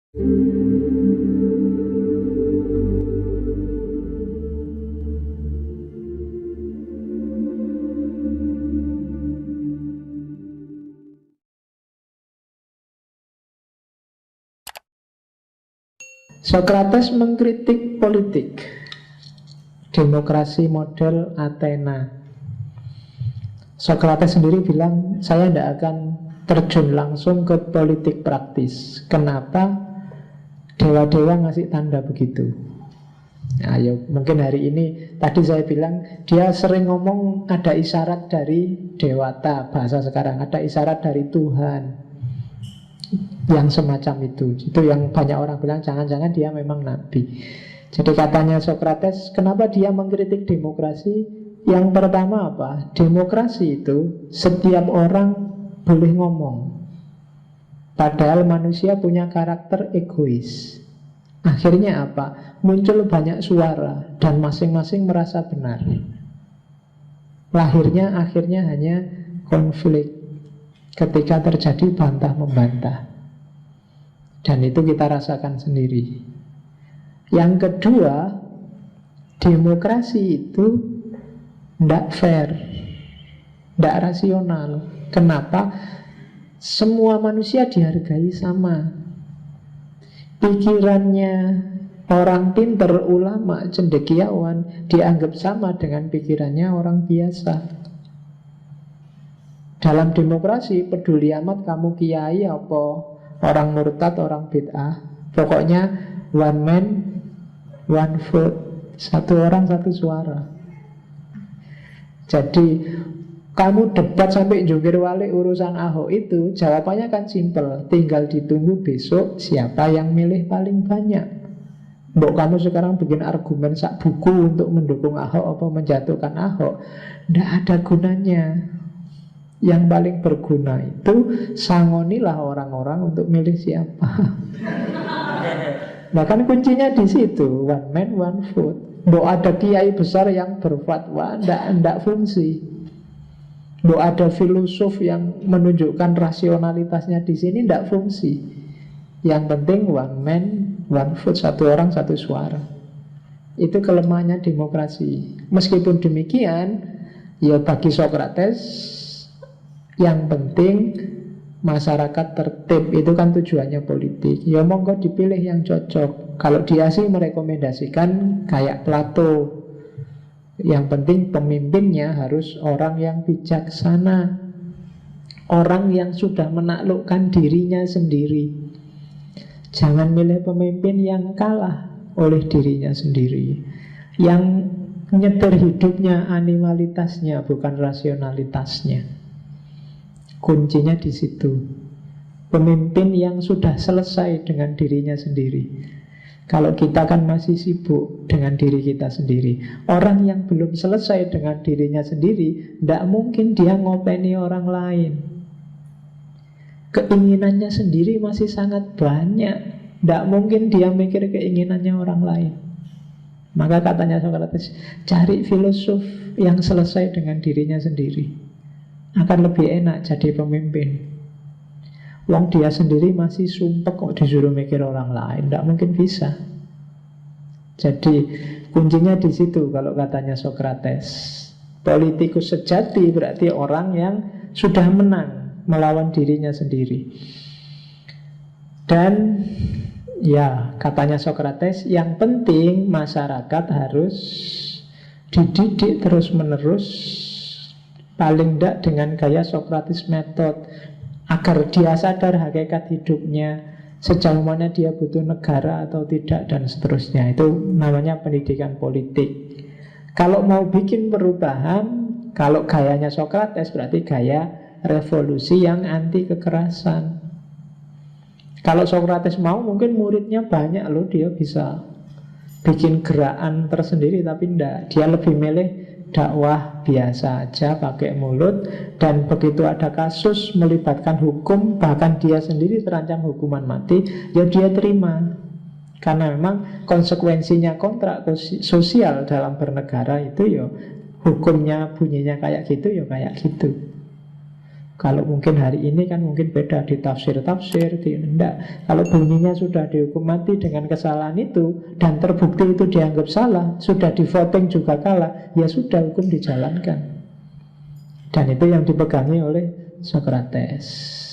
Sokrates mengkritik politik, demokrasi model Athena. Sokrates sendiri bilang, saya tidak akan terjun langsung ke politik praktis. Kenapa? Dewa-dewa ngasih tanda begitu. Nah, ya, mungkin hari ini, tadi saya bilang, dia sering ngomong ada isyarat dari dewata, bahasa sekarang, ada isyarat dari Tuhan. Yang semacam itu yang banyak orang bilang jangan-jangan dia memang nabi. Jadi katanya Sokrates, kenapa dia mengkritik demokrasi? Yang pertama apa? Demokrasi itu setiap orang boleh ngomong, padahal manusia punya karakter egois. Akhirnya apa? Muncul banyak suara dan masing-masing merasa benar. Lahirnya akhirnya hanya konflik ketika terjadi bantah-membantah. Dan itu kita rasakan sendiri. Yang kedua, demokrasi itu tidak fair, tidak rasional. Kenapa? Semua manusia dihargai sama. Pikirannya orang pinter, ulama, cendekiawan dianggap sama dengan pikirannya orang biasa. Dalam demokrasi peduli amat kamu kiai apa orang murtad, orang bid'ah. Pokoknya one man, one vote. Satu orang, satu suara. Jadi kamu debat sampai jungkir balik urusan Ahok itu, jawabannya kan simpel. Tinggal ditunggu besok siapa yang milih paling banyak. Mbok kamu sekarang bikin argumen sak buku untuk mendukung Ahok apa menjatuhkan Ahok, tidak ada gunanya. Yang paling berguna itu sangonilah orang-orang untuk milih siapa. Nah kan kuncinya di situ, one man one vote. Mbok ada kiai besar yang berfatwa, ndak fungsi. Mbok ada filosof yang menunjukkan rasionalitasnya di sini, ndak fungsi. Yang penting one man one vote, satu orang satu suara. Itu kelemahannya demokrasi. Meskipun demikian, ya bagi Sokrates yang penting masyarakat tertib. Itu kan tujuannya politik. Ya monggo dipilih yang cocok. Kalau dia sih merekomendasikan kayak Plato, yang penting pemimpinnya harus orang yang bijaksana, orang yang sudah menaklukkan dirinya sendiri. Jangan milih pemimpin yang kalah oleh dirinya sendiri, yang nyetir hidupnya animalitasnya, bukan rasionalitasnya. Kuncinya di situ. Pemimpin yang sudah selesai dengan dirinya sendiri. Kalau kita kan masih sibuk dengan diri kita sendiri. Orang yang belum selesai dengan dirinya sendiri, tidak mungkin dia ngopeni orang lain. Keinginannya sendiri masih sangat banyak. Tidak mungkin dia mikir keinginannya orang lain. Maka katanya Sokrates, cari filosof yang selesai dengan dirinya sendiri. Akan lebih enak jadi pemimpin. Wong dia sendiri masih sumpek kok disuruh mikir orang lain, tidak mungkin bisa. Jadi kuncinya di situ kalau katanya Sokrates. Politikus sejati berarti orang yang sudah menang melawan dirinya sendiri. Dan ya katanya Sokrates, yang penting masyarakat harus dididik terus-menerus, paling tidak dengan gaya Sokrates method, agar dia sadar hakikat hidupnya, sejauh mana dia butuh negara atau tidak, dan seterusnya. Itu namanya pendidikan politik. Kalau mau bikin perubahan, kalau gayanya Sokrates berarti gaya revolusi yang anti kekerasan. Kalau Sokrates mau, mungkin muridnya banyak loh, dia bisa bikin gerakan tersendiri. Tapi enggak, dia lebih milih dakwah biasa aja pakai mulut. Dan begitu ada kasus melibatkan hukum, bahkan dia sendiri terancam hukuman mati, ya dia terima. Karena memang konsekuensinya kontrak sosial dalam bernegara itu ya hukumnya bunyinya kayak gitu, ya kayak gitu. Kalau mungkin hari ini kan mungkin beda di tafsir-tafsir, enggak. Kalau bunyinya sudah dihukum mati dengan kesalahan itu dan terbukti itu dianggap salah, sudah di voting juga kalah, ya sudah hukum dijalankan. Dan itu yang dipegangi oleh Socrates.